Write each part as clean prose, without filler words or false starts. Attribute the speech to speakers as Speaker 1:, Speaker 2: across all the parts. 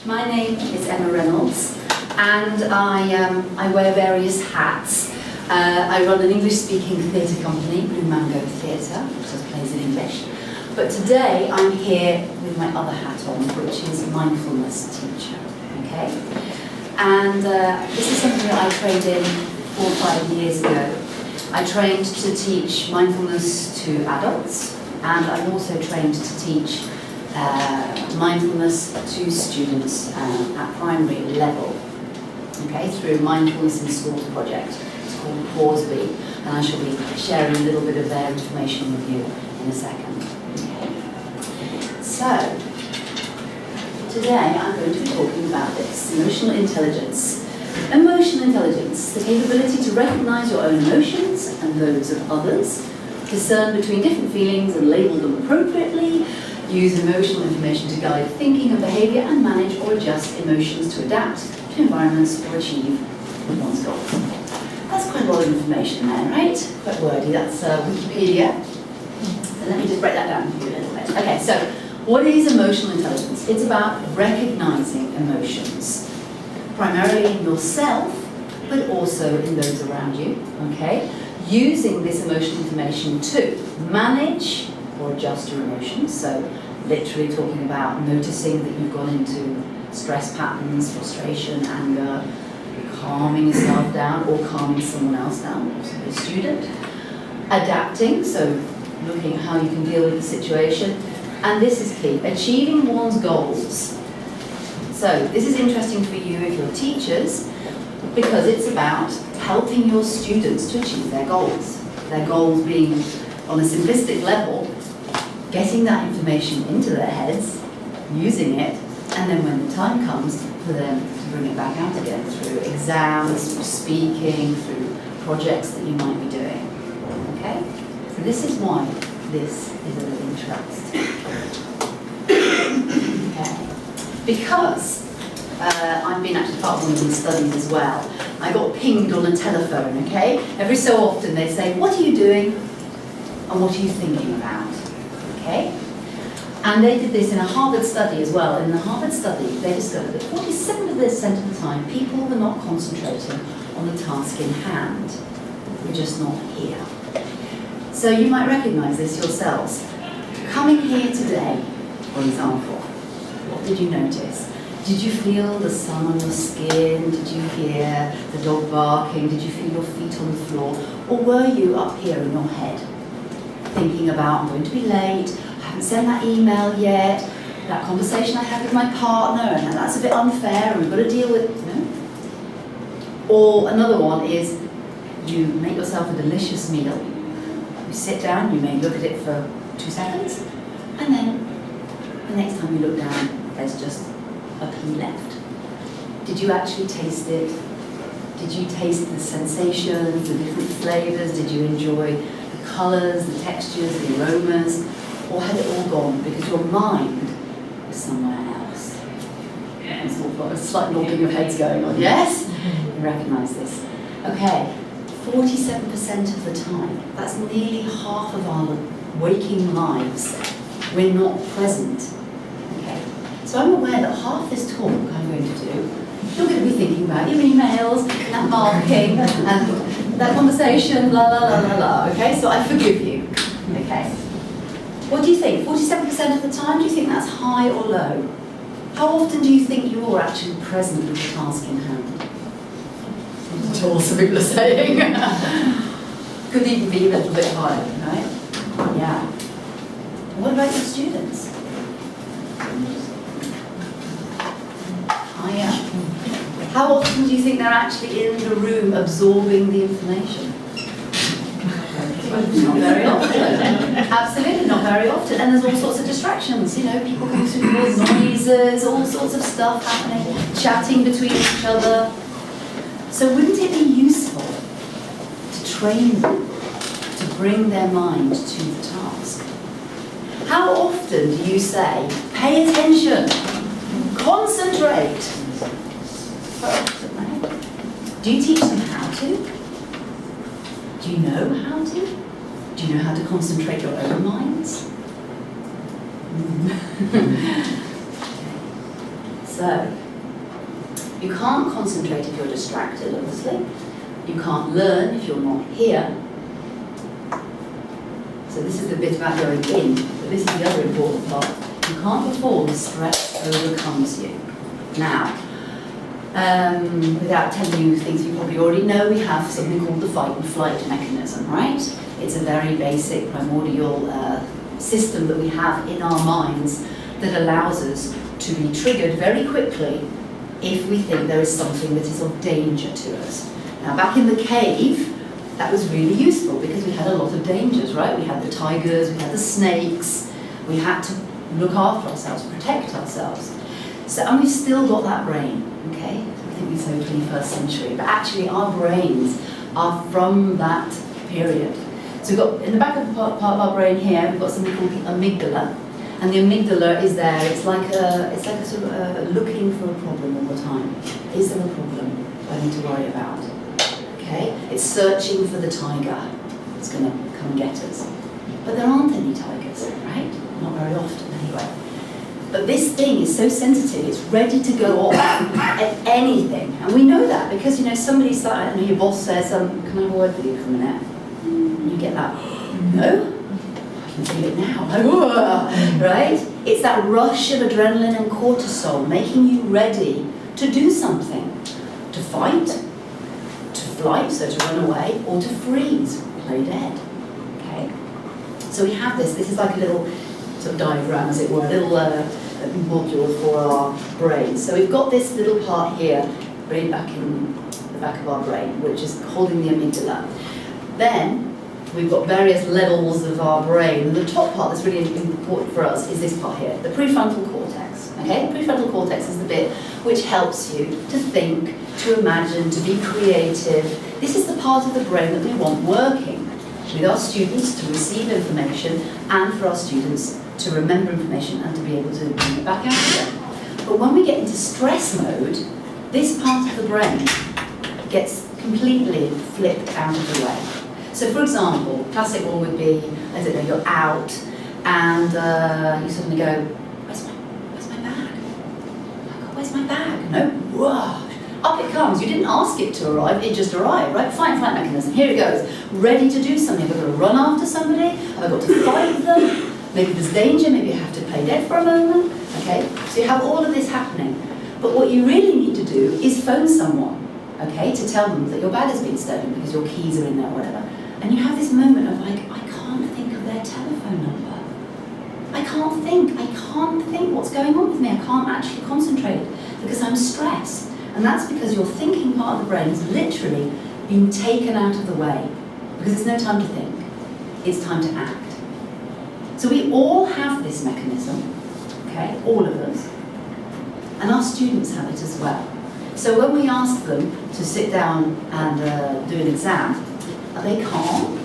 Speaker 1: My name is Emma Reynolds, and I wear various hats. I run an English-speaking theatre company, Blue Mango Theatre, which does plays in English. But today I'm here with my other hat on, which is Mindfulness teacher. Okay, and this is something that I trained in 4 or 5 years ago. I trained to teach mindfulness to adults, and I'm also trained to teach mindfulness to students at primary level, okay, through Mindfulness in Schools project. It's called Pause-B, and I shall be sharing a little bit of their information with you in a second. Okay. So, today I'm going to be talking about this, emotional intelligence. Emotional intelligence, the capability to recognise your own emotions and those of others, discern between different feelings and label them appropriately, use emotional information to guide thinking and behaviour, and manage or adjust emotions to adapt to environments or achieve one's goals. That's quite a lot of information there, right? Quite wordy, that's Wikipedia. So let me just break that down for you a little bit. Okay, so what is emotional intelligence? It's about recognising emotions, primarily in yourself, but also in those around you, okay? Using this emotional information to manage or adjust your emotions, so literally talking about noticing that you've gone into stress patterns, frustration, anger, calming yourself down or calming someone else down, also a student. Adapting, so looking at how you can deal with the situation. And this is key, achieving one's goals. So this is interesting for you if you're teachers, because it's about helping your students to achieve their goals. Their goals being, on a simplistic level, getting that information into their heads, using it, and then when the time comes for them to bring it back out again through exams, through speaking, through projects that you might be doing. Okay? So this is why this is of interest. Okay. Because I've been actually part of one of these studies as well. I got pinged on a telephone, okay? Every so often they say, what are you doing and what are you thinking about? Okay? And they did this in a Harvard study as well. In the Harvard study, they discovered that 47% of the time, people were not concentrating on the task in hand. They're just not here. So you might recognise this yourselves. Coming here today, for example, what did you notice? Did you feel the sun on your skin? Did you hear the dog barking? Did you feel your feet on the floor? Or were you up here in your head, thinking about, I'm going to be late, I haven't sent that email yet, that conversation I had with my partner, and that's a bit unfair, and we've got to deal with, no? Or another one is, you make yourself a delicious meal, you sit down, you may look at it for 2 seconds, and then the next time you look down, there's just a pea left. Did you actually taste it? Did you taste the sensations, the different flavours? Did you enjoy the colours, the textures, the aromas? Or had it all gone because your mind was somewhere else? There's a slight nodding of heads going on. Yes? You recognise this. Okay, 47% of the time, that's nearly half of our waking lives, we're not present. Okay, so I'm aware that half this talk I'm going to do, you're going to be thinking about your emails, that marking, and that conversation, blah, blah, blah, blah, blah, okay? So I forgive you, okay? What do you think? 47% of the time, do you think that's high or low? How often do you think you're actually present with the task in hand? That's what some people are saying. Could even be a little bit higher, right? Yeah. What about your students? How often do you think they're actually in the room absorbing the information? Not very often. Absolutely not very often. And there's all sorts of distractions, you know, people coming through the walls, noises, all sorts of stuff happening, chatting between each other. So wouldn't it be useful to train them to bring their mind to the task? How often do you say, pay attention, concentrate? Do you teach them how to? Do you know how to? Do you know how to concentrate your own minds? So, you can't concentrate if you're distracted, obviously. You can't learn if you're not here. So this is the bit about going in, but this is the other important part. You can't perform, stress overcomes you. Now, without telling you things you probably already know, we have something called the fight and flight mechanism, right? It's a very basic, primordial system that we have in our minds that allows us to be triggered very quickly if we think there is something that is of danger to us. Now, back in the cave, that was really useful because we had a lot of dangers, right? We had the tigers, we had the snakes, we had to look after ourselves, protect ourselves. So, and we've still got that brain, okay? So I think we say 21st century, but actually our brains are from that period. So we've got, in the back of the part of our brain here, we've got something called the amygdala. And the amygdala is there, it's like a sort of looking for a problem all the time. Is there a problem I need to worry about? Okay? It's searching for the tiger that's going to come get us. But there aren't any tigers, right? Not very often anyway. But this thing is so sensitive, it's ready to go off at anything. And we know that because, you know, somebody's like, I don't know, your boss says, can I have a word with you for a minute? And you get that, no? I can feel it now, like, right? It's that rush of adrenaline and cortisol making you ready to do something, to fight, to flight, so to run away, or to freeze, play dead, okay? So we have this is like a little sort of diagram, as it were, a little module for our brain. So we've got this little part here, right back in the back of our brain, which is holding the amygdala. Then we've got various levels of our brain. And the top part that's really important for us is this part here, the prefrontal cortex. Okay, the prefrontal cortex is the bit which helps you to think, to imagine, to be creative. This is the part of the brain that we want working with our students to receive information and for our students to remember information and to be able to bring it back out again. But when we get into stress mode, this part of the brain gets completely flipped out of the way. So for example, classic one would be, I don't know, you're out and you suddenly go, where's my bag? Oh my God, where's my bag? No, whoa. Up it comes. You didn't ask it to arrive, it just arrived, right? Fight and flight mechanism. Here it goes. Ready to do something. Have I got to run after somebody? Have I got to fight them? Maybe there's danger, maybe you have to play dead for a moment. Okay? So you have all of this happening. But what you really need to do is phone someone, okay, to tell them that your bag has been stolen because your keys are in there or whatever. And you have this moment of like, I can't think of their telephone number. I can't think what's going on with me. I can't actually concentrate because I'm stressed. And that's because your thinking part of the brain has literally been taken out of the way because there's no time to think. It's time to act. So we all have this mechanism, okay, all of us, and our students have it as well. So when we ask them to sit down and do an exam, are they calm?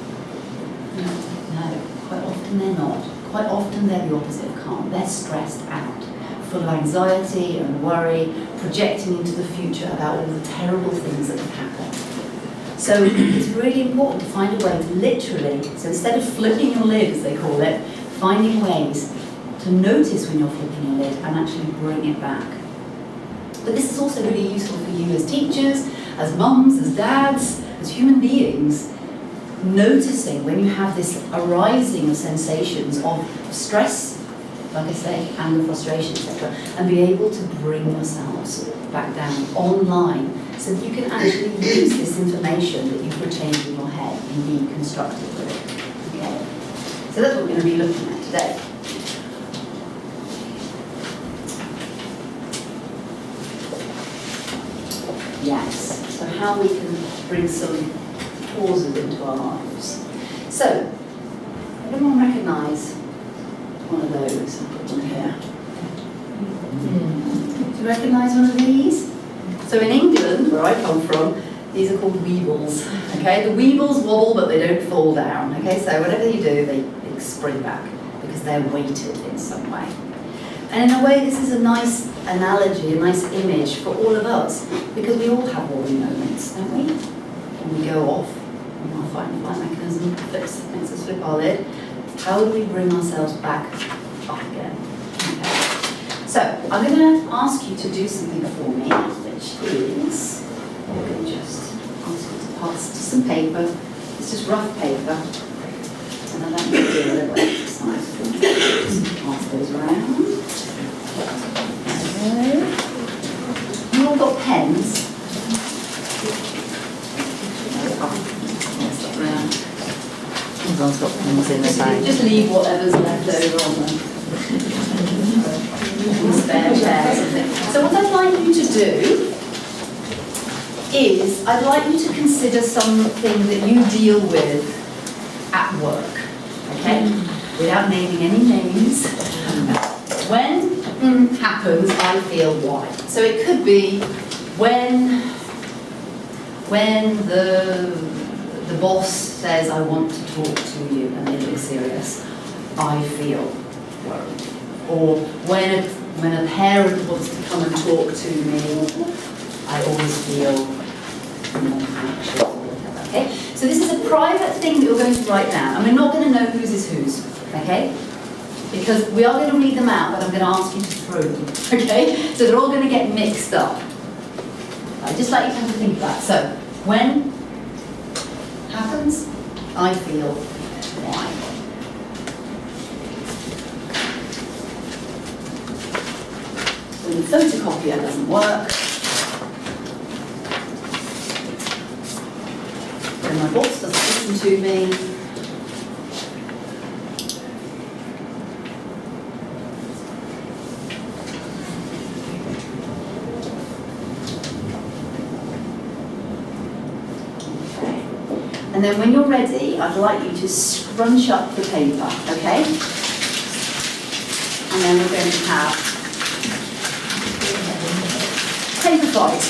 Speaker 1: No, quite often they're not. Quite often they're the opposite of calm. They're stressed out, full of anxiety and worry, projecting into the future about all the terrible things that have happened. So it's really important to find a way to literally, so instead of flipping your lid, as they call it, finding ways to notice when you're flipping your lid and actually bring it back. But this is also really useful for you as teachers, as mums, as dads, as human beings, noticing when you have this arising of sensations of stress, like I say, anger, frustration, etc., and be able to bring yourselves back down online so that you can actually use this information that you've retained in your head and be constructive with it. Okay? So that's what we're going to be looking at today. Yes, so how we can bring some pauses into our lives. So, everyone recognise one of those? I've got one here. Do you recognise one of these? So in England, where I come from, these are called weebles. Okay, the weebles wobble but they don't fall down. Okay, so whatever you do, they spring back because they're weighted in some way. And in a way, this is a nice analogy, a nice image for all of us, because we all have wobbly moments, don't we? When we go off, when our fight and flight mechanism makes us flip our lid, how do we bring ourselves back up again? Okay. So I'm going to ask you to do something for me, which is, I'm going to just ask you to pass some paper. It's just rough paper. And I'd like you to do a little exercise for me. Just pass those around. There we go. You all got pens?
Speaker 2: Everyone's got pens in their bag.
Speaker 1: Just leave whatever's left over on the spare chair or something. So what I'd like you to do is, I'd like you to consider something that you deal with at work, okay? Without naming any names. When happens, I feel why. So it could be when the boss says, I want to talk to you, and they look serious, I feel worried. Or when a parent wants to come and talk to me, I always feel anxious or whatever, okay? So this is a private thing that you're going to write down, and we're not going to know whose is whose, okay? Because we are going to read them out, but I'm going to ask you to throw them, okay? So they're all going to get mixed up. I'd just like you to have to think about it. So, when happens, I feel why. When the photocopier doesn't work, when my boss doesn't listen to me, and then when you're ready, I'd like you to scrunch up the paper, okay? And then we're going to have paper fight.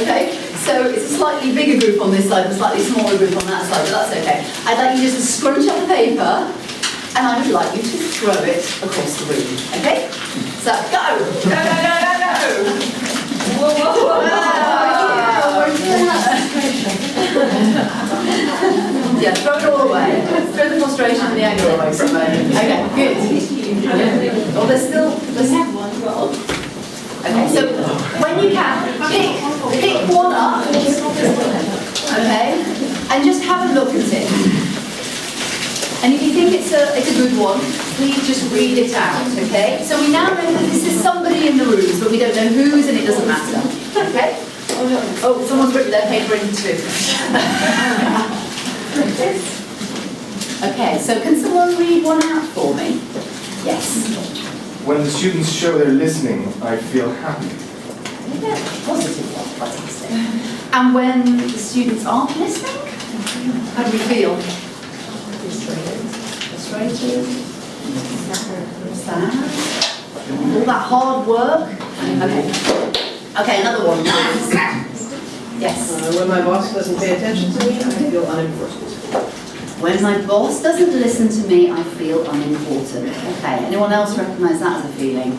Speaker 1: Okay? So it's a slightly bigger group on this side, a slightly smaller group on that side, but that's okay. I'd like you just to scrunch up the paper, and I would like you to throw it across the room, okay? So, go! Go, go, go, go, go! Whoa, whoa, whoa, yeah, throw it all away. Throw the frustration and the anger away from me. Okay, good. Oh, there's still one. Okay, so when you can, pick one up, okay, and just have a look at it. And if you think it's a good one, please just read it out, okay? So we now know that this is somebody in the room, but we don't know whose, and it doesn't matter, okay? Oh, someone's written their paper in too. Okay, so can someone read one out for me? Yes.
Speaker 3: When the students show they're listening, I feel happy.
Speaker 1: Yeah, positive one, fantastic. And when the students aren't listening, how do we feel? Frustrated? Sad? All that hard work? Okay. Okay, another one, please. Yes.
Speaker 4: When my boss doesn't pay attention to me, I feel unimportant.
Speaker 1: When my boss doesn't listen to me, I feel unimportant. Okay, anyone else recognise that as a feeling?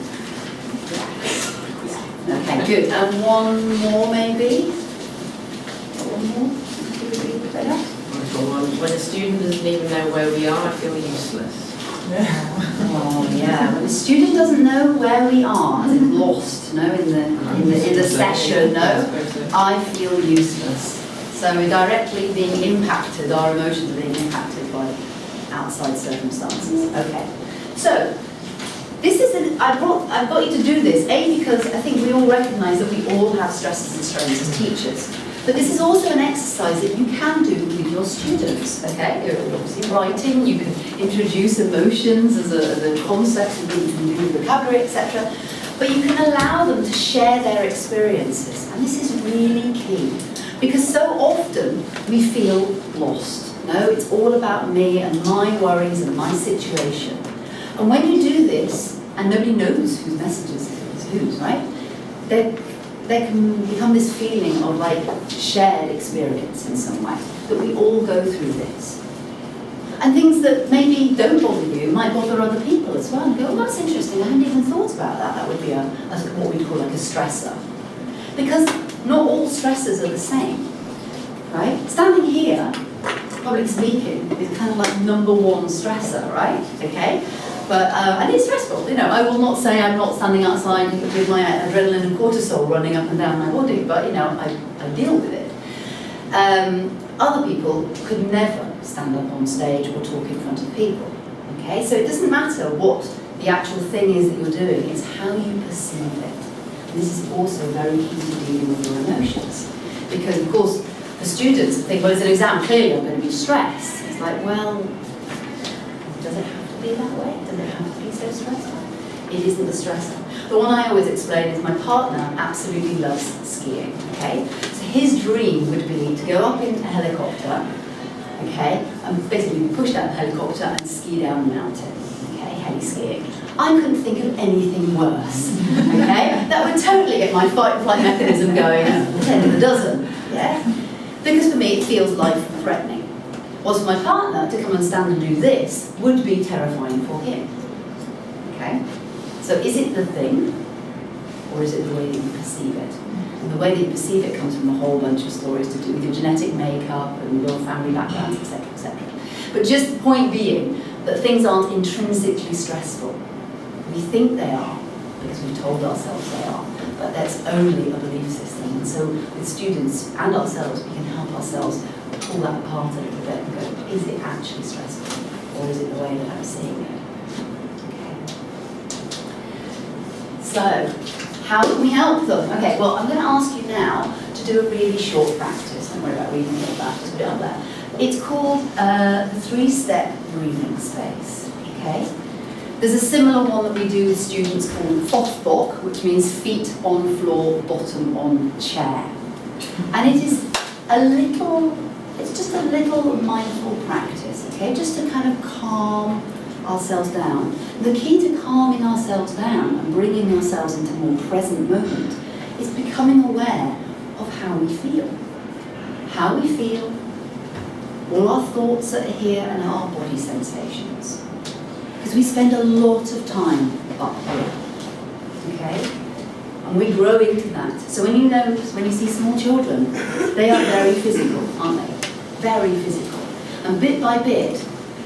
Speaker 1: Okay, good. And one more maybe? One more?
Speaker 4: When a student doesn't even know where we are, I feel useless.
Speaker 1: Oh yeah, when a student doesn't know where we are, as in lost, no, in the session, no, I feel useless. So we're directly being impacted, our emotions are being impacted by outside circumstances. Okay, so this is I've got you to do this, A, because I think we all recognise that we all have stresses and strains as teachers. But this is also an exercise that you can do with your students, okay? You're obviously writing, you can introduce emotions as a concept, and you can do vocabulary, etc. But you can allow them to share their experiences. And this is really key. Because so often we feel lost. No, it's all about me and my worries and my situation. And when you do this, and nobody knows whose messages is whose, right? There can become this feeling of like shared experience in some way, that we all go through this. And things that maybe don't bother you might bother other people as well. And go, oh, that's interesting, I hadn't even thought about that. That would be what we'd call like a stressor. Because not all stressors are the same, right? Standing here, public speaking, is kind of like #1 stressor, right? Okay? But, and it's stressful, you know, I will not say I'm not standing outside with my adrenaline and cortisol running up and down my body, but, you know, I deal with it. Other people could never stand up on stage or talk in front of people, okay? So it doesn't matter what the actual thing is that you're doing, it's how you perceive it. And this is also very key to dealing with your emotions. Because, of course, the students think, well, it's an exam, clearly I'm going to be stressed. It's like, well, does it have to be that way? Does it have to be so stressful? It isn't the stressor. The one I always explain is my partner absolutely loves skiing, okay? So his dream would be to go up in a helicopter, okay, and basically be pushed out of the helicopter and ski down the mountain, okay, heli skiing. I couldn't think of anything worse, okay? That would totally get my fight and flight mechanism going 10 in a dozen, yeah? Because for me it feels life-threatening. Whilst for my partner to come and stand and do this would be terrifying for him, okay? So is it the thing, or is it the way that you perceive it? And the way that you perceive it comes from a whole bunch of stories to do with your genetic makeup and your family backgrounds, etc., etc. But just the point being that things aren't intrinsically stressful. We think they are, because we've told ourselves they are, but that's only a belief system. And so with students and ourselves, we can help ourselves pull that apart a little bit and go, is it actually stressful, or is it the way that I'm seeing it? So, how can we help them? Okay, well, I'm going to ask you now to do a really short practice. Don't worry about reading all of that, just put it up there. It's called the 3-step breathing space, okay? There's a similar one that we do with students called fothbok, which means feet on floor, bottom on chair. And it is it's just a little mindful practice, okay? Just to kind of calm ourselves down. The key to calming ourselves down and bringing ourselves into a more present moment is becoming aware of how we feel. How we feel, all our thoughts that are here and our body sensations. Because we spend a lot of time up here, okay? And we grow into that. So when you see small children, they are very physical, aren't they? Very physical. And bit by bit,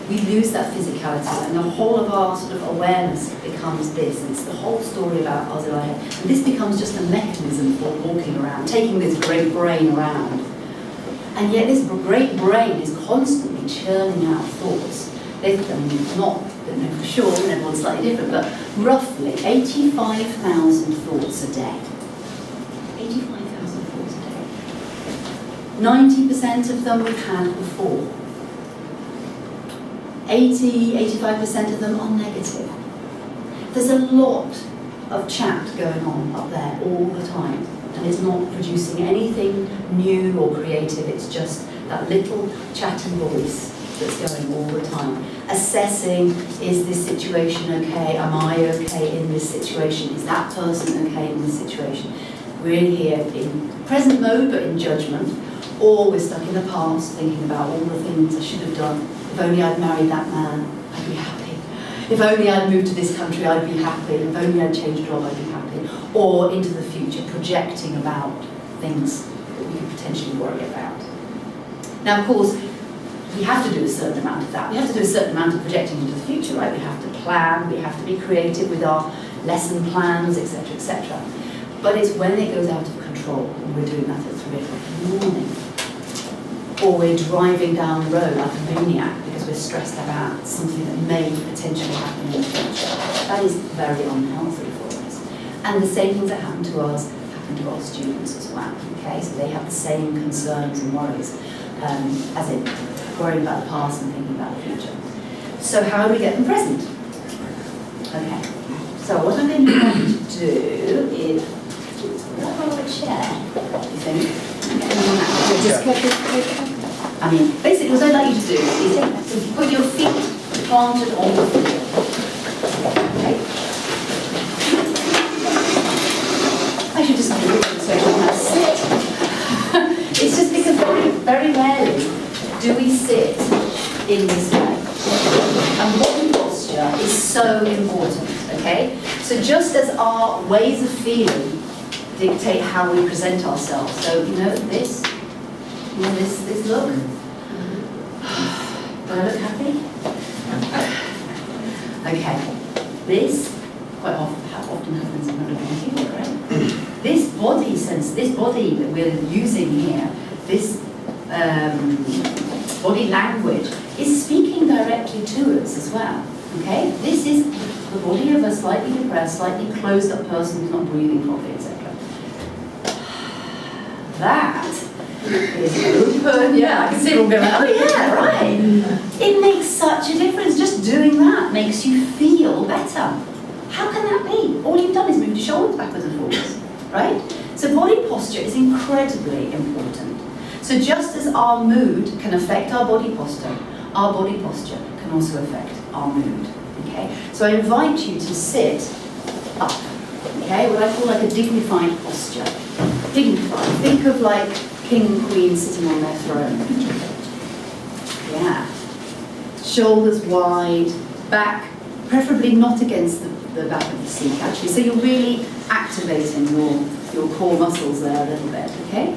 Speaker 1: we lose that physicality, and the whole of our sort of awareness becomes this. It's the whole story about us in our head. And this becomes just a mechanism for walking around, taking this great brain around. And yet this great brain is constantly churning out thoughts. I don't know for sure, and everyone's slightly different, but roughly 85,000 thoughts a day. 85,000 thoughts a day. 90% of them we've had before. 85% of them are negative. There's a lot of chat going on up there all the time, and it's not producing anything new or creative. It's just that little chatty voice that's going all the time. Assessing, is this situation okay? Am I okay in this situation? Is that person okay in this situation? We're in here in present mode, but in judgment, or we're stuck in the past thinking about all the things I should have done. If only I'd married that man, I'd be happy. If only I'd moved to this country, I'd be happy. If only I'd changed job, I'd be happy. Or into the future, projecting about things that we could potentially worry about. Now, of course, we have to do a certain amount of that. We have to do a certain amount of projecting into the future, right? We have to plan, we have to be creative with our lesson plans, etc., etc. But it's when it goes out of control, and we're doing that at 3 o'clock in the morning. Or we're driving down the road like a maniac because we're stressed about something that may potentially happen in the future. That is very unhealthy for us. And the same things that happen to us happen to our students as well, okay? So they have the same concerns and worries, as in worrying about the past and thinking about the future. So how do we get them present? Okay, so what I'm going to try to do is what about a chair, do you think? I mean, basically what I'd like you to do is to put your feet planted on the floor. Okay? I should just do it so I don't have to sit. It's just because very, very rarely do we sit in this way. And body posture is so important, okay? So just as our ways of feeling dictate how we present ourselves. So, this look. Do I look happy? Okay. This quite often happens in other people, right? This body sense, this body that we're using here, this body language is speaking directly to us as well. Okay? This is the body of a slightly depressed, slightly closed up person who's not breathing properly, etc. That is open. Yeah, I can see it all going, oh yeah, right. It makes such a difference. Just doing that makes you feel better. How can that be? All you've done is move your shoulders backwards and forwards, right? So body posture is incredibly important. So just as our mood can affect our body posture can also affect our mood, okay? So I invite you to sit up, okay? What I call like a dignified posture. Dignified. Think of like king and queen sitting on their throne. Yeah. Shoulders wide, back, preferably not against the back of the seat, actually. So you're really activating your core muscles there a little bit, okay?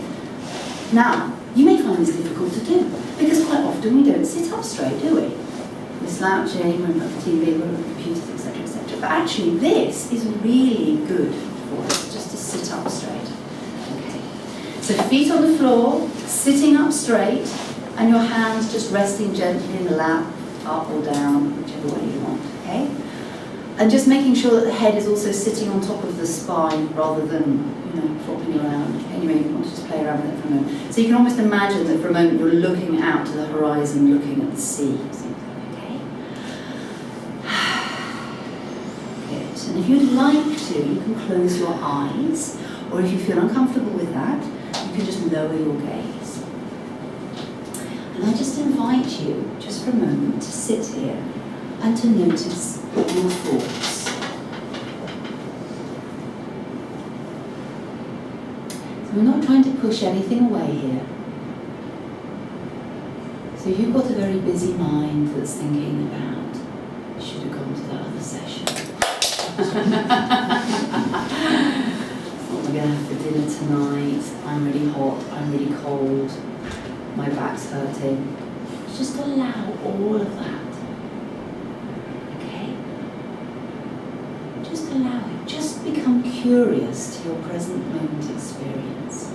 Speaker 1: Now, you may find this difficult to do, because quite often we don't sit up straight, do we? We're slouching, we're on the TV, we're on computers, etc., etc. But actually, this is really good for us, just to sit up straight. Okay. So feet on the floor, sitting up straight, and your hands just resting gently in the lap, up or down, whichever way you want, okay? And just making sure that the head is also sitting on top of the spine rather than, flopping around. Anyway, you want to just play around with it for a moment. So you can almost imagine that for a moment you're looking out to the horizon, looking at the sea. Okay? Good. And if you'd like to, you can close your eyes, or if you feel uncomfortable with that, you can just lower your gaze. And I just invite you, just for a moment, to sit here and to notice your thoughts. So we're not trying to push anything away here. So you've got a very busy mind that's thinking about, I should have gone to that other session. What am I going to have for dinner tonight? I'm really hot, I'm really cold, my back's hurting. Just allow all of that. Allow it. Just become curious to your present moment experience.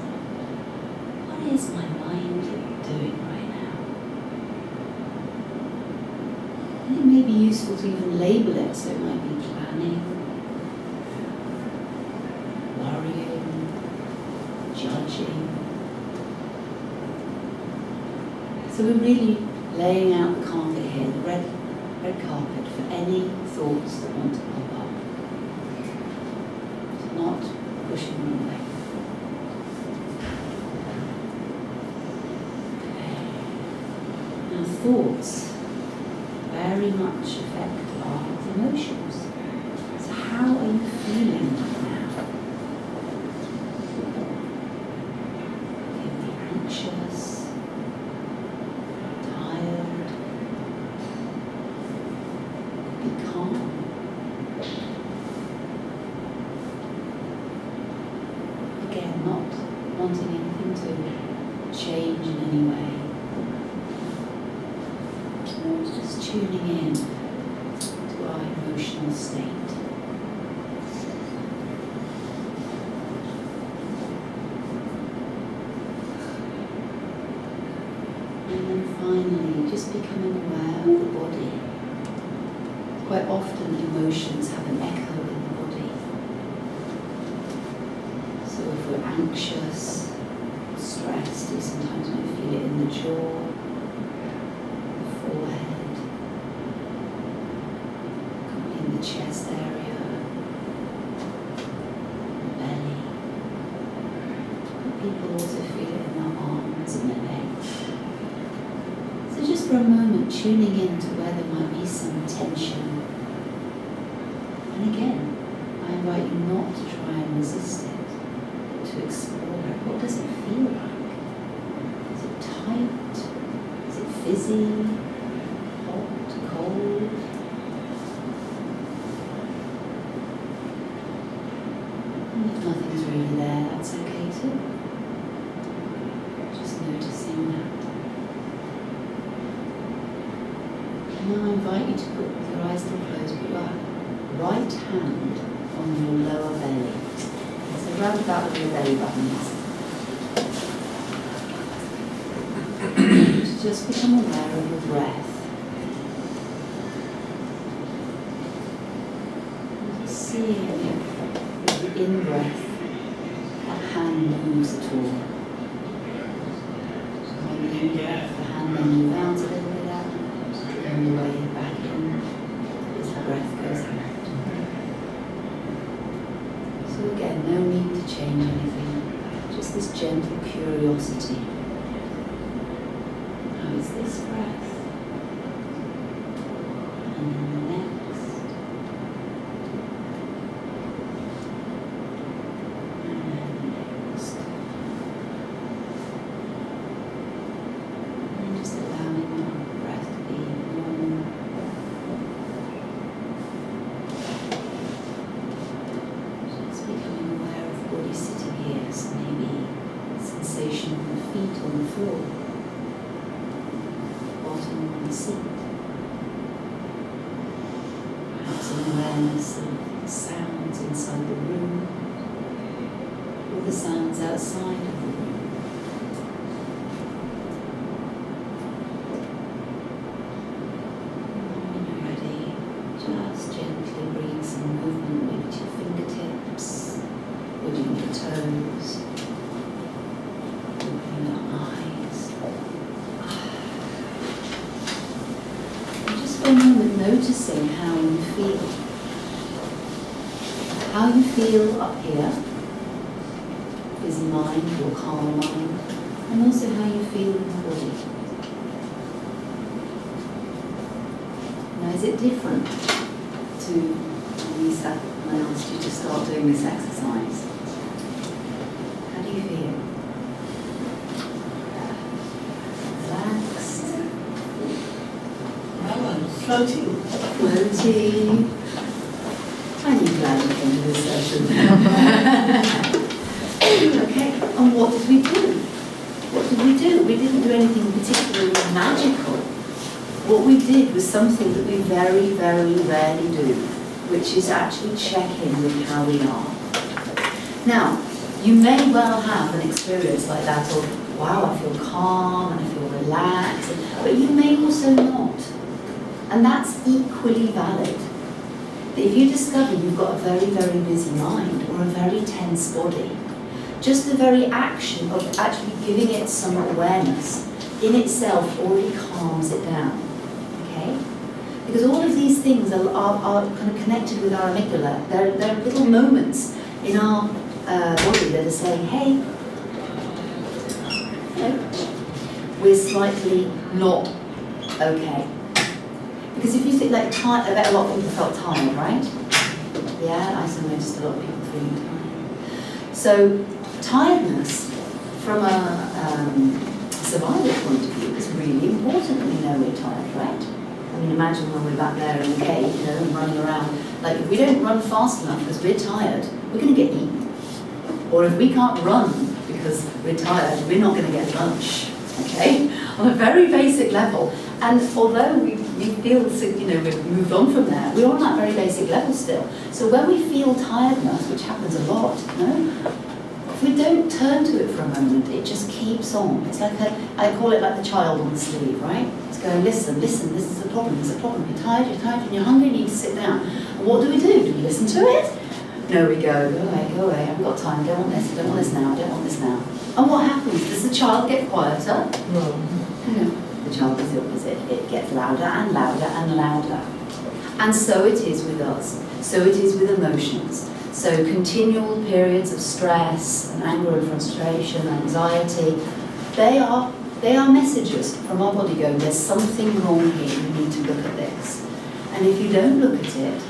Speaker 1: What is my mind doing right now? And it may be useful to even label it, so it might be planning, worrying, judging. So we're really laying out the carpet here, the red carpet, for any thoughts that want to pop up. Not pushing them away. Okay. Now thoughts very much affect our emotions. So how are you feeling right now? You can be anxious, tired, be calm. Not wanting anything to change in any way. No, it's just tuning in to our emotional state. And then finally, just becoming aware of the body. Quite often emotions have an echo in the body. So if we're anxious, stressed, you sometimes might feel it in the jaw, the forehead, could be in the chest area, the belly. People also feel it in their arms and their legs. So just for a moment, tuning in to where there might be some tension. And again, I invite you not to try and resist it. To explore it. What does it feel like? Is it tight? Is it fizzy? Hot? Cold? And if nothing's really there, that's okay too. Just noticing that. Now I invite you to put your eyes still closed, but your right hand on your lower belly. So round about where your belly button is. Just become aware of your breath. Seeing if with the in-breath that hand moves at all. On the in-breath, the hand may move out a little bit out, and the way back in as the breath goes out. So again, no need to change anything, just this gentle curiosity. How is this breath? And then the next. And then the next. And then just allowing your breath to be normal. Just becoming aware of the body sitting here, so maybe sensation of the feet on the floor, bottom on the seat. Perhaps an awareness of the sounds inside the room, or the sounds outside of the room. When you're ready, just gently bring some movement maybe to your fingertips, wiggling your toes, opening your eyes. And just for a moment noticing how you feel. How you feel up here, busy mind or calm mind, and also how you feel in the body. Now, is it different to when you sat and I asked you to start doing this exercise? How do you feel? Relaxed?
Speaker 2: Floating.
Speaker 1: Floating? I'm glad you came to this session. Okay, and what did we do? What did we do? We didn't do anything particularly magical. What we did was something that we very, very rarely do, which is actually check in with how we are. Now, you may well have an experience like that of, wow, I feel calm and I feel relaxed, but you may also not. And that's equally valid. If you discover you've got a very, very busy mind or a very tense body, just the very action of actually giving it some awareness in itself already calms it down, okay? Because all of these things are kind of connected with our amygdala. There are little moments in our body that are saying, hey, we're slightly not okay. Because if you think like tired, I bet a lot of people felt tired, right? Yeah, I also noticed a lot of people feeling tired. So tiredness, from a survival point of view, is really important when we know we're tired, right? I mean, imagine when we're back there in the cave, you know, and running around. Like, if we don't run fast enough because we're tired, we're going to get eaten. Or if we can't run because we're tired, we're not going to get lunch, okay? On a very basic level. And although we feel, you know, we've moved on from there, we're on that very basic level still. So when we feel tiredness, which happens a lot, you know, if we don't turn to it for a moment, it just keeps on. It's like I call it like the child on the sleeve, right? It's going, listen, this is a problem, there's a problem. You're tired, and you're hungry, you need to sit down. And what do? Do we listen to it? No, we go away, I haven't got time, I don't want this now, I don't want this now. And what happens? Does the child get quieter?
Speaker 2: No.
Speaker 1: No. The child does the opposite. It gets louder and louder and louder. And so it is with us. So it is with emotions. So continual periods of stress and anger and frustration, anxiety, they are messages from our body going, there's something wrong here, you need to look at this. And if you don't look at it,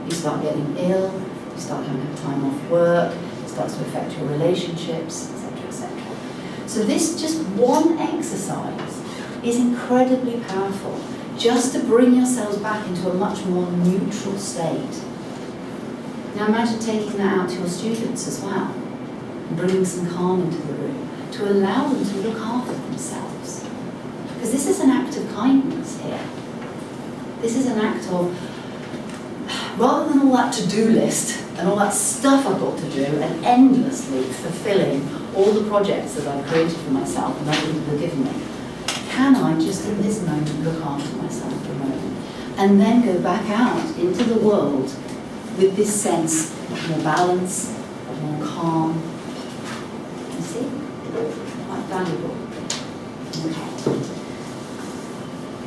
Speaker 1: you start getting ill, you start having time off work, it starts to affect your relationships, etc., etc. So this just one exercise is incredibly powerful, just to bring yourselves back into a much more neutral state. Now imagine taking that out to your students as well, and bringing some calm into the room, to allow them to look after themselves. Because this is an act of kindness here. This is an act of rather than all that to-do list and all that stuff I've got to do and endlessly fulfilling all the projects that I've created for myself and other people have given me, can I just in this moment look after myself for a moment and then go back out into the world with this sense of more balance, of more calm? You see? Quite valuable. Okay.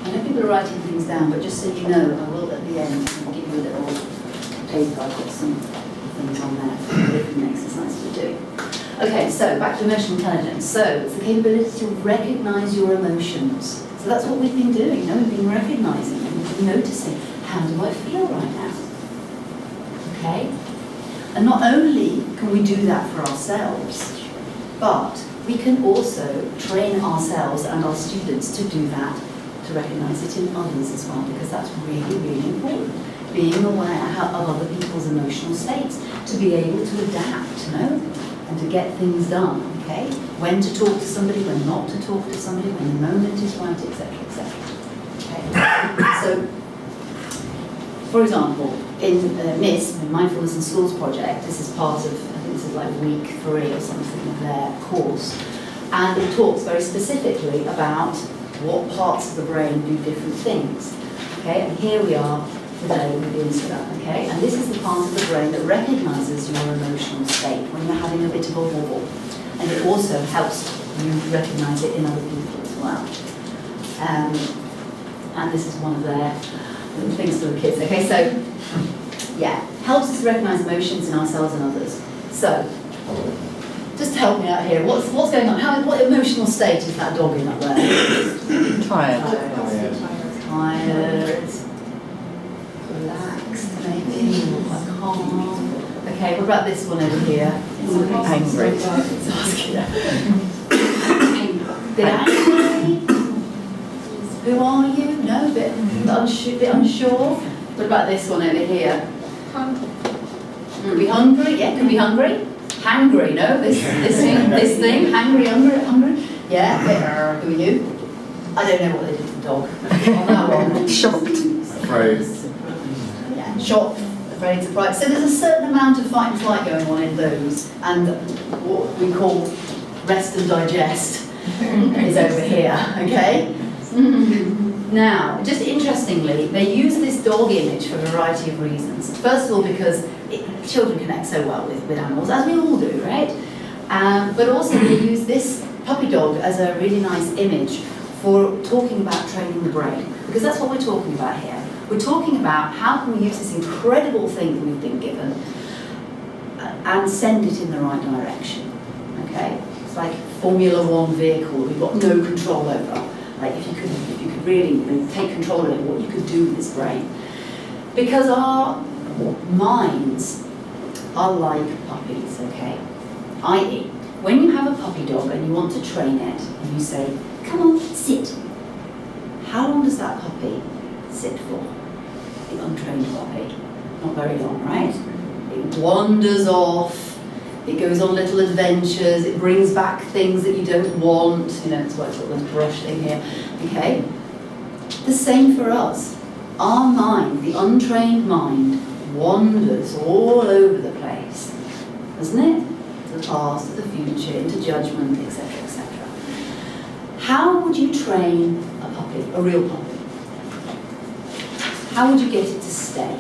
Speaker 1: I know people are writing things down, but just so you know, I will at the end give you a little paper. I've got some things on there for different exercises to do. Okay, so back to emotional intelligence. So it's the capability to recognise your emotions. So that's what we've been doing. We've been recognising them, we've been noticing, how do I feel right now? Okay? And not only can we do that for ourselves, but we can also train ourselves and our students to do that, to recognise it in others as well, because that's really, really important. Being aware of other people's emotional states, to be able to adapt, and to get things done, okay? When to talk to somebody, when not to talk to somebody, when the moment is right, etc., etc. Okay? So, for example, in MISS, the Mindfulness in Schools project, this is part of, I think this is like week 3 or something of their course, and it talks very specifically about what parts of the brain do different things. Okay, and here we are today with the instrument, okay? And this is the part of the brain that recognises your emotional state when you're having a bit of a wobble. And it also helps you recognise it in other people as well. And this is one of their little things for the kids, okay? So, yeah, helps us to recognise emotions in ourselves and others. So, just help me out here. What's going on? What emotional state is that dog in up there?
Speaker 2: Tired.
Speaker 1: Tired. Relaxed, maybe. Quite calm. Okay, what about this one over here?
Speaker 2: Angry.
Speaker 1: Bit angry. Who are you? No, bit unsure. What about this one over here? Be hungry? Yeah, could be hungry. Hangry, no? This thing. Hangry, hungry. Yeah, who are you? I don't know what they did to the dog on that one.
Speaker 2: Shocked.
Speaker 3: Afraid.
Speaker 1: Yeah, shocked, afraid, surprised. So there's a certain amount of fight and flight going on in those, and what we call rest and digest is over here, okay? Now, just interestingly, they use this dog image for a variety of reasons. First of all, because children connect so well with animals, as we all do, right? But also they use this puppy dog as a really nice image for talking about training the brain, because that's what we're talking about here. We're talking about how can we use this incredible thing that we've been given and send it in the right direction, okay? It's like Formula One vehicle that we've got no control over. Like if you could really take control of it, what you could do with this brain. Because our minds are like puppies, okay? I.e., when you have a puppy dog and you want to train it, and you say, come on, sit. How long does that puppy sit for? The untrained puppy. Not very long, right? It wanders off, it goes on little adventures, it brings back things that you don't want, that's why it's got this brush thing here, okay? The same for us. Our mind, the untrained mind, wanders all over the place, doesn't it? To the past, to the future, into judgment, etc., etc. How would you train a puppy, a real puppy? How would you get it to stay?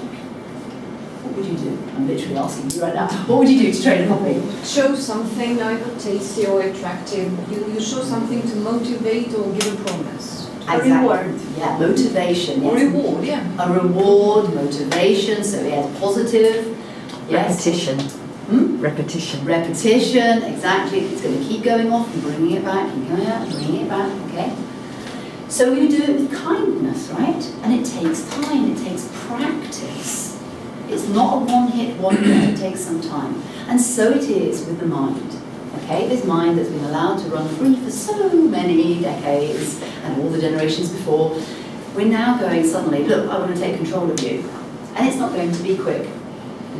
Speaker 1: What would you do? I'm literally asking you right now. What would you do to train a puppy?
Speaker 5: Show something either tasty or attractive. You show something to motivate or give a promise.
Speaker 1: Exactly.
Speaker 5: A reward.
Speaker 1: Yeah, motivation.
Speaker 5: Or
Speaker 1: Yes.
Speaker 5: reward, yeah.
Speaker 1: A reward, motivation, so yes, positive. Yes.
Speaker 2: Repetition. Repetition.
Speaker 1: Repetition, exactly. It's going to keep going off and bringing it back and going out and bringing it back, okay? So we do it with kindness, right? And it takes time, it takes practice. It's not a one-hit wonder, it takes some time. And so it is with the mind, okay? This mind that's been allowed to run free for so many decades and all the generations before, we're now going suddenly, look, I want to take control of you. And it's not going to be quick,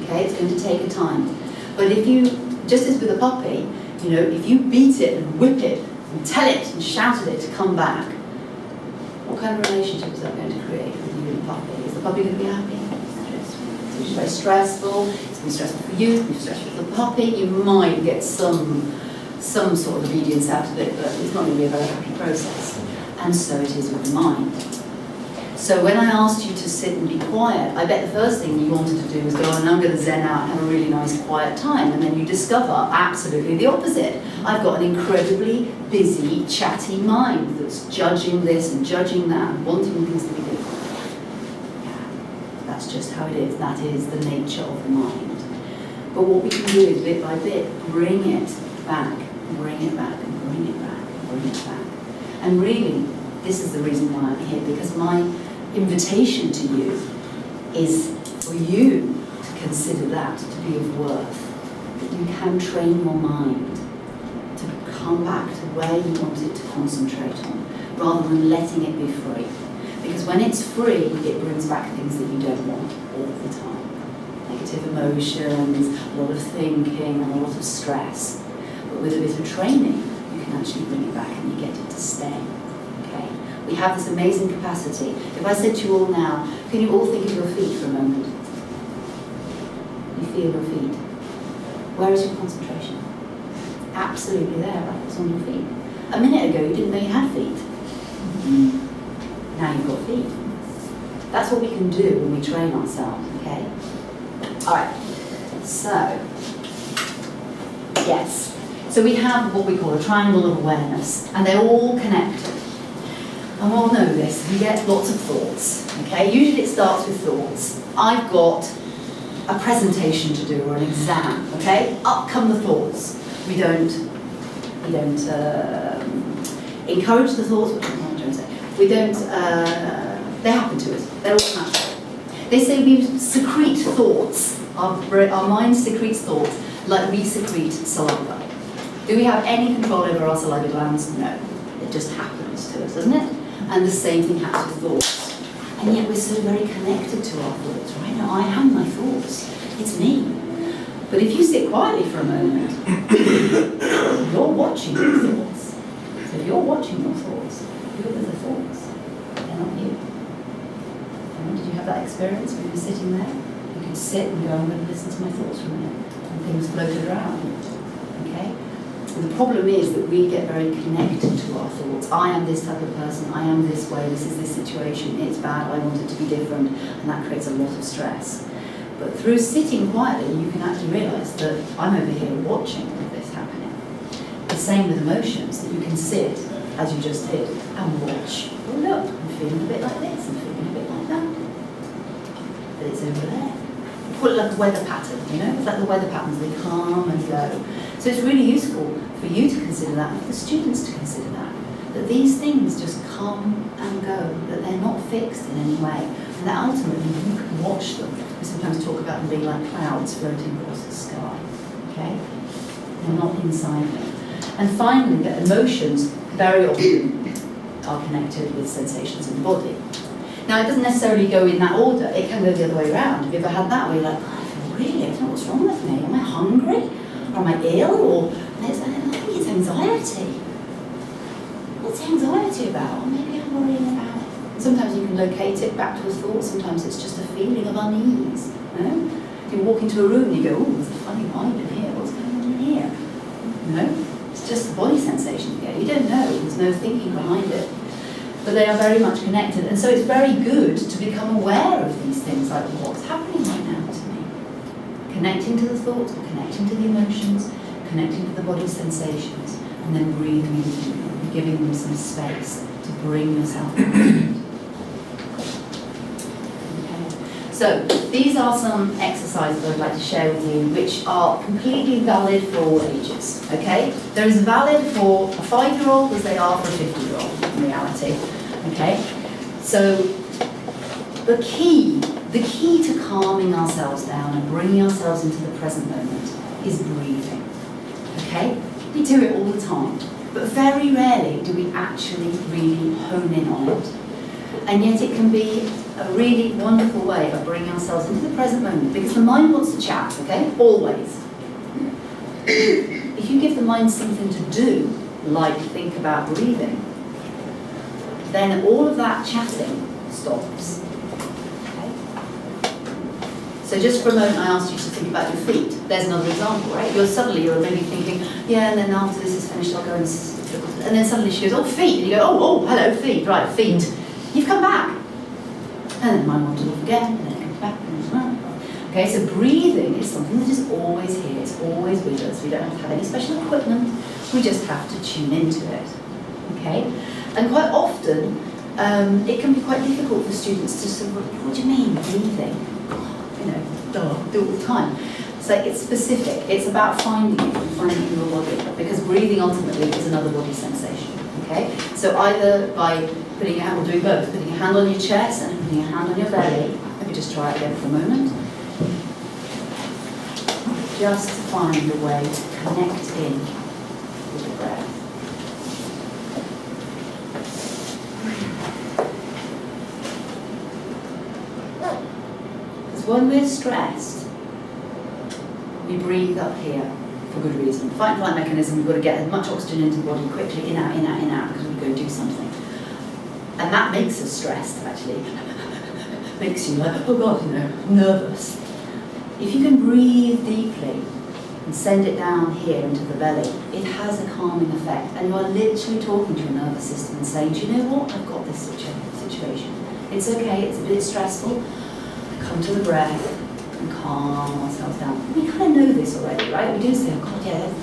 Speaker 1: okay? It's going to take a time. But if you, just as with a puppy, if you beat it and whip it and tell it and shout at it to come back, what kind of relationship is that going to create with you and the puppy? Is the puppy going to be happy? which is very stressful. It's been stressful for you, it's been stressful for the puppy. You might get some sort of obedience out of it, but it's not going to be a very happy process. And so it is with the mind. So when I asked you to sit and be quiet, I bet the first thing you wanted to do was go, and I'm going to zen out and have a really nice quiet time. And then you discover absolutely the opposite. I've got an incredibly busy, chatty mind that's judging this and judging that and wanting things to be different. Yeah, that's just how it is. That is the nature of the mind. But what we can do is bit by bit bring it back, bring it back, and bring it back, and bring it back. And really, this is the reason why I'm here, because my invitation to you is for you to consider that to be of worth, that you can train your mind to come back to where you want it to concentrate on, rather than letting it be free. Because when it's free, it brings back things that you don't want all the time. Negative emotions, a lot of thinking, and a lot of stress. But with a bit of training, you can actually bring it back and you get it to stay. We have this amazing capacity. If I said to you all now, can you all think of your feet for a moment? You feel your feet. Where is your concentration? Absolutely there, right? It's on your feet. A minute ago, you didn't know you had feet. Now you've got feet. That's what we can do when we train ourselves, okay? All right, so, yes. So we have what we call a triangle of awareness, and they're all connected. And we all know this, we get lots of thoughts, okay? Usually it starts with thoughts. I've got a presentation to do or an exam, okay? Up come the thoughts. We don't encourage the thoughts, what am I trying to say? We don't, they happen to us, they're all natural. They say we secrete thoughts, our mind secretes thoughts like we secrete saliva. Do we have any control over our saliva glands? No, it just happens to us, doesn't it? And the same thing happens with thoughts. And yet we're so very connected to our thoughts, right? Now, I am my thoughts. It's me. But if you sit quietly for a moment, you're watching your thoughts. So if you're watching your thoughts, look at the thoughts. They're not you. And did you have that experience when you were sitting there? You could sit and go, I'm going to listen to my thoughts for a minute. And things floated around. Okay? And the problem is that we get very connected to our thoughts. I am this type of person, I am this way, this is this situation, it's bad, I want it to be different, and that creates a lot of stress. But through sitting quietly, you can actually realise that I'm over here watching all of this happening. The same with emotions, that you can sit, as you just did, and watch. Oh look, I'm feeling a bit like this, I'm feeling a bit like that. But it's over there. Put it like a weather pattern, you know? It's like the weather patterns, they come and go. So it's really useful for you to consider that, and for the students to consider that these things just come and go, that they're not fixed in any way, and that ultimately you can watch them. We sometimes talk about them being like clouds floating across the sky, okay? They're not inside me. And finally, that emotions very often are connected with sensations in the body. Now, it doesn't necessarily go in that order. It can go the other way around. Have you ever had that where you're like, oh, I feel really, I don't know what's wrong with me. Am I hungry? Or am I ill? Or I think it's anxiety. What's anxiety about? Or maybe I'm worrying about it. Sometimes you can locate it back to a thought. Sometimes it's just a feeling of unease. You know? If you walk into a room and you go, oh, there's a funny vibe in here. What's going on in here? You know? It's just the body sensation you get. You don't know. There's no thinking behind it. But they are very much connected. And so it's very good to become aware of these things, like what's happening right now to me. Connecting to the thoughts, or connecting to the emotions, connecting to the body sensations, and then breathing into them, giving them some space to bring yourself in. Okay. So these are some exercises I'd like to share with you, which are completely valid for all ages. Okay? They're as valid for a 5-year-old as they are for a 50-year-old in reality. Okay? So the key to calming ourselves down and bringing ourselves into the present moment is breathing. Okay? We do it all the time, but very rarely do we actually really hone in on it. And yet it can be a really wonderful way of bringing ourselves into the present moment, because the mind wants to chat, okay? Always. If you give the mind something to do, like think about breathing, then all of that chatting stops. Okay? So just for a moment, I asked you to think about your feet. There's another example, right? You're maybe thinking, yeah, and then after this is finished, I'll go and then suddenly she goes, oh, feet. And you go, oh, hello, feet, right, feet. You've come back. And then mind wanders off again, and then it comes back. Okay, so breathing is something that is always here. It's always with us. We don't have to have any special equipment. We just have to tune into it. Okay? And quite often, it can be quite difficult for students to sort of, what do you mean, breathing? You know, do it all the time. So it's specific. It's about finding it and finding it in your body, because breathing ultimately is another body sensation. Okay? So either by putting your hand, or doing both, putting your hand on your chest and putting your hand on your belly. Maybe just try it again for a moment. Just to find a way to connect in with the breath. Because when we're stressed, we breathe up here for good reason. Fight and flight mechanism, we've got to get as much oxygen into the body quickly, in, out, in, out, in, out, because we've got to do something. And that makes us stressed, actually. Makes you like, oh God, you know, nervous. If you can breathe deeply and send it down here into the belly, it has a calming effect. And you are literally talking to your nervous system and saying, do you know what? I've got this situation. It's okay, it's a bit stressful. Come to the breath and calm ourselves down. We kind of know this already, right? We do say, oh God, yeah,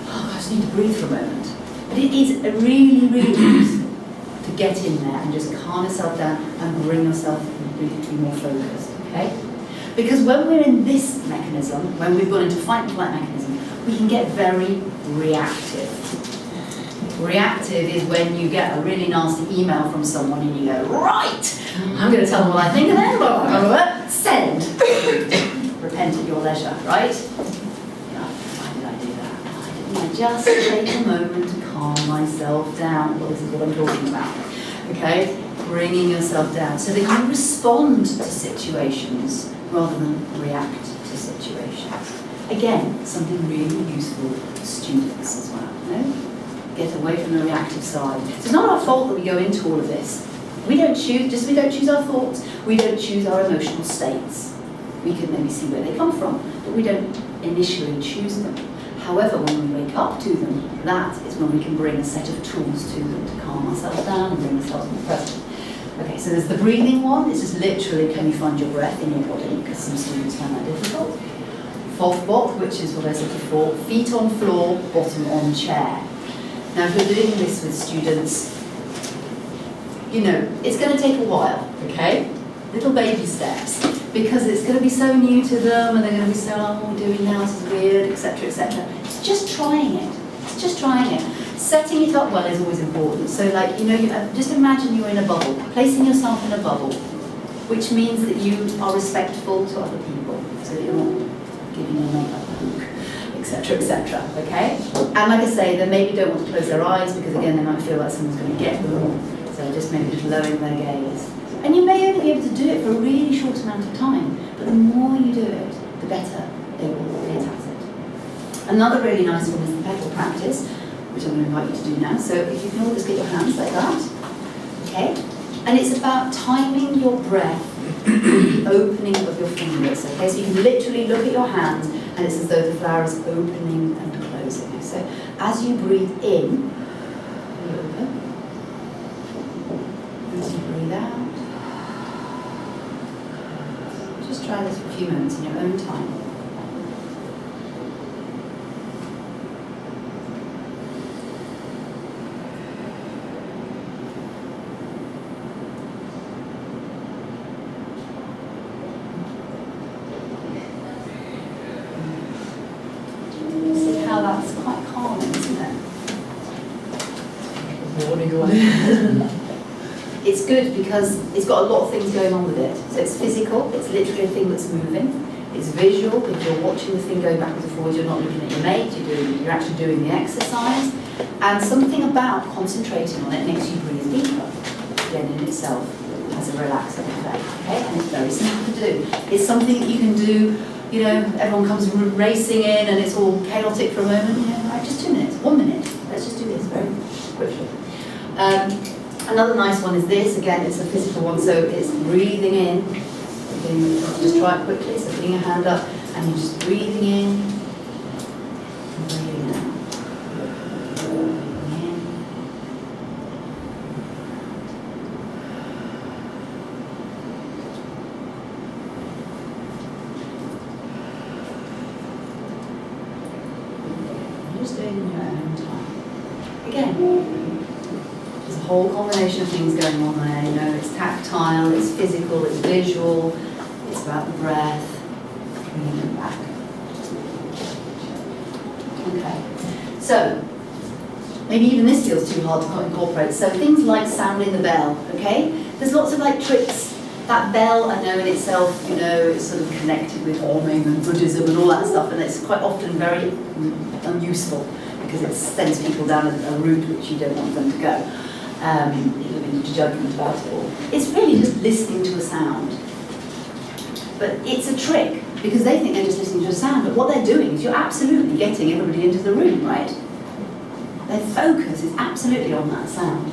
Speaker 1: oh, I just need to breathe for a moment. But it is really, really useful to get in there and just calm yourself down and bring yourself to be more focused, okay? Because when we're in this mechanism, when we've gone into fight and flight mechanism, we can get very reactive. Reactive is when you get a really nasty email from someone and you go, right, I'm going to tell them what I think and then blah, blah, blah, blah, send. Repent at your leisure, right? Yeah, why did I do that? Why didn't I just take a moment to calm myself down? Well, this is what I'm talking about, okay? Bringing yourself down so that you respond to situations rather than react to situations. Again, something really useful for students as well. No? Get away from the reactive side. So it's not our fault that we go into all of this. We don't choose our thoughts. We don't choose our emotional states. We can maybe see where they come from, but we don't initially choose them. However, when we wake up to them, that is when we can bring a set of tools to them to calm ourselves down and bring ourselves more present. Okay, so there's the breathing one. It's just literally, can you find your breath in your body? Because some students find that difficult. Fourth which is what I said before, feet on floor, bottom on chair. Now, if you're doing this with students, you know, it's going to take a while, okay? Little baby steps, because it's going to be so new to them, and they're going to be so, oh, what we're doing now, this is weird, etc., etc. It's just trying it. It's just trying it. Setting it up well is always important. So, like, you know, just imagine you're in a bubble, placing yourself in a bubble, which means that you are respectful to other people, so that you're not giving your makeup a hook, etc., etc., okay? And like I say, they maybe don't want to close their eyes, because again, they might feel like someone's going to get them, so just maybe just lowering their gaze. And you may only be able to do it for a really short amount of time, but the more you do it, the better they will get at it. Another really nice one is the pedal practice, which I'm going to invite you to do now. So if you can all just get your hands like that, okay? And it's about timing your breath with the opening of your fingers, okay? So you can literally look at your hands, and it's as though the flower is opening and closing. So as you breathe in, you open. As you breathe out, just try this for a few moments in your own time. See how that's quite calming, isn't it? It's good because it's got a lot of things going on with it. So it's physical, it's literally a thing that's moving. It's visual, because you're watching the thing going backwards and forwards, you're not looking at your mate, you're actually doing the exercise. And something about concentrating on it makes you breathe deeper. Again, in itself has a relaxing effect, okay? And it's very simple to do. It's something that you can do, you know, everyone comes racing in and it's all chaotic for a moment, you know, right, just 2 minutes, 1 minute. Let's just do this very quickly. Another nice one is this. Again, it's a physical one, so it's breathing in Just try it quickly. So putting your hand up and you're just breathing in and breathing out. Breathing in. You're just doing it in your own time. Again, there's a whole combination of things going on there. You know, it's tactile, it's physical, it's visual, it's about the breath. Bringing it back. Okay. So, maybe even this feels too hard to incorporate. So things like sounding the bell, okay? There's lots of like tricks. That bell, I know in itself, you know, it's sort of connected with Oming and Buddhism and all that stuff, and it's quite often very unuseful because it sends people down a route which you don't want them to go. You're into judgment about it all. It's really just listening to a sound. But it's a trick because they think they're just listening to a sound, but what they're doing is you're absolutely getting everybody into the room, right? Their focus is absolutely on that sound.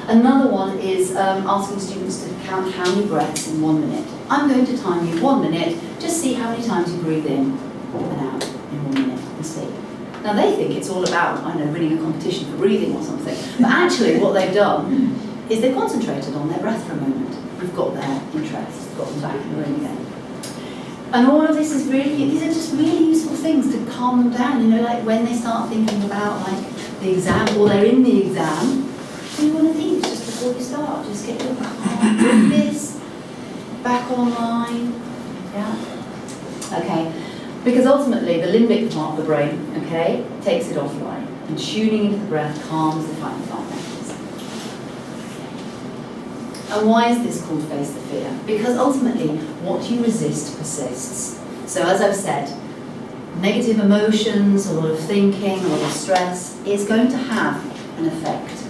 Speaker 1: Another one is asking students to count how many breaths in 1 minute. I'm going to time you 1 minute, just see how many times you breathe in and out in 1 minute and see. Now they think it's all about, I don't know, winning a competition for breathing or something, but actually what they've done is they've concentrated on their breath for a moment. We've got their interest, got them back in the room again. And all of this is really, these are just really useful things to calm them down, you know, like when they start thinking about like the exam, or they're in the exam, do one of these just before you start. Just get your calm with this, back online, yeah? Okay, because ultimately the limbic part of the brain, okay, takes it offline, and tuning into the breath calms the fight and flight mechanism. And why is this called face the fear? Because ultimately, what you resist persists. So as I've said, negative emotions, a lot of thinking, a lot of stress is going to have an effect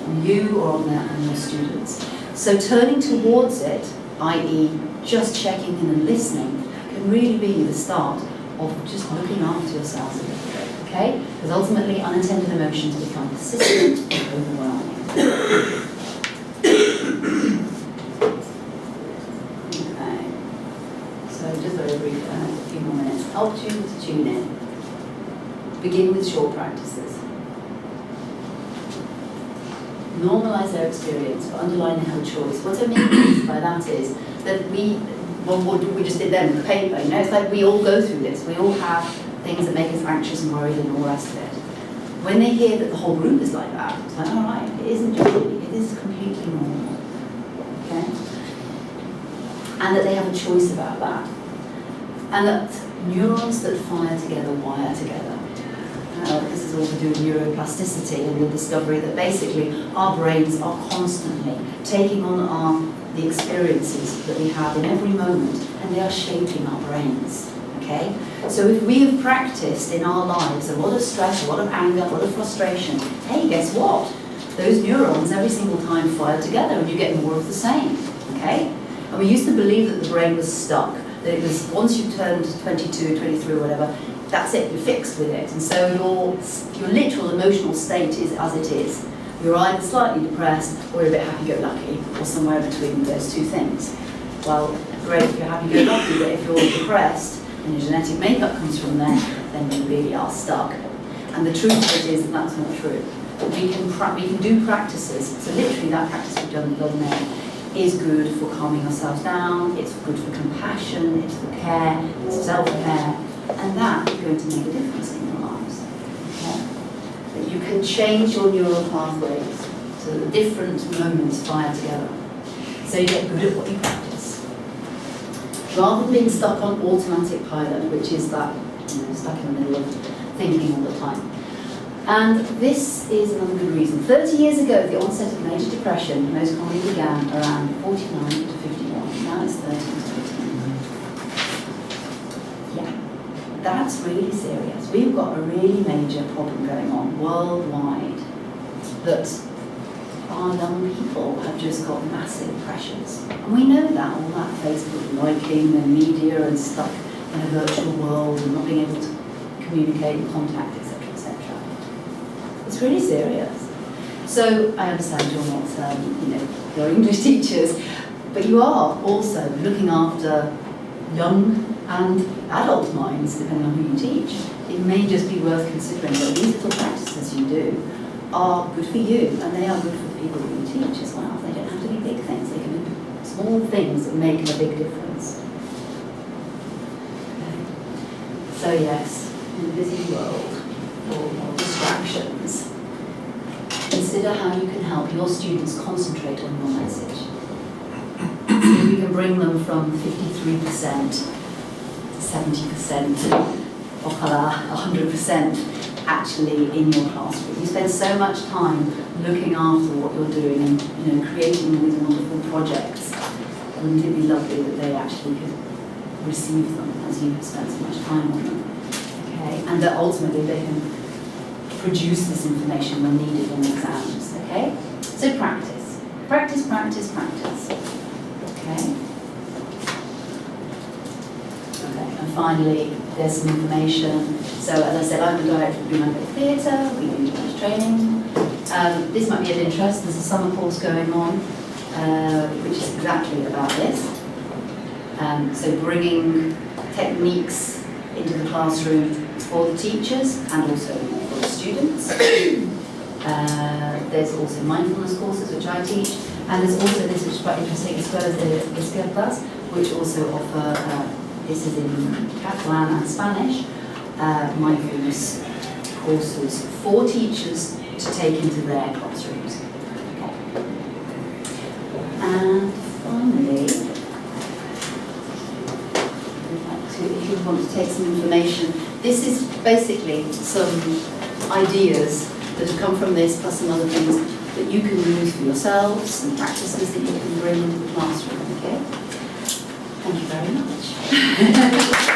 Speaker 1: on you or on your students. So turning towards it, i.e. just checking in and listening, can really be the start of just looking after yourselves a little bit, okay? Because ultimately, unintended emotions become persistent and overwhelming. Okay, so just very brief, a few more minutes. Help students to tune in. Begin with short practices. Normalise their experience, but underline they have a choice. What I mean by that is that what we just did then with the paper, you know, it's like we all go through this. We all have things that make us anxious and worried and all the rest of it. When they hear that the whole group is like that, it's like, all right, it isn't just me, it is completely normal, okay? And that they have a choice about that. And that neurons that fire together wire together. This is all to do with neuroplasticity and the discovery that basically our brains are constantly taking on the experiences that we have in every moment, and they are shaping our brains, okay? So if we have practiced in our lives a lot of stress, a lot of anger, a lot of frustration, hey, guess what? Those neurons every single time fire together and you get more of the same, okay? And we used to believe that the brain was stuck, that it was, once you turned 22, 23 or whatever, that's it, you're fixed with it. And so your literal emotional state is as it is. You're either slightly depressed or you're a bit happy-go-lucky, or somewhere between those two things. Well, great if you're happy-go-lucky, but if you're depressed and your genetic makeup comes from there, then you really are stuck. And the truth of it is that that's not true. We can do practices, so literally that practice we've done there is good for calming ourselves down, it's good for compassion, it's for care, it's self-care, and that is going to make a difference in your lives. Okay? That you can change your neural pathways so that different moments fire together. So you get good at what you practice. Rather than being stuck on automatic pilot, which is that, you know, stuck in the middle of thinking all the time. And this is another good reason. 30 years ago, the onset of major depression most commonly began around 49 to 51. Now it's 30 to 29. Yeah. That's really serious. We've got a really major problem going on worldwide, that our young people have just got massive pressures. And we know that, all that Facebook liking and media and stuck in a virtual world and not being able to communicate and contact, etc., etc. It's really serious. So I understand you're not, you're English teachers, But you are also looking after young and adult minds, depending on who you teach. It may just be worth considering that these little practices you do are good for you, and they are good for the people that you teach as well. They don't have to be big things, they can be small things that make a big difference. Okay. So yes, in a busy world full of distractions, consider how you can help your students concentrate on your message. So we can bring them from 53% to 70%, or 100% actually in your classroom. You spend so much time looking after what you're doing and creating all these wonderful projects. Wouldn't it be lovely that they actually could receive them as you have spent so much time on them? Okay, and that ultimately they can produce this information when needed in exams. Okay, so practice, practice, practice, practice. Okay. Okay, and finally, there's some information. So as I said, I'm the director of Blue Monday Theatre, we do much training. This might be of interest, there's a summer course going on, which is exactly about this. So bringing techniques into the classroom for the teachers and also for the students. There's also mindfulness courses, which I teach, and there's also this, which is quite interesting, as well as the izquierdas, which also offer, this is in Catalan and Spanish, mindfulness courses for teachers to take into their classrooms. Okay. And finally, if you want to take some information, this is basically some ideas that have come from this, plus some other things that you can use for yourselves, some practices that you can bring into the classroom, okay? Thank you very much.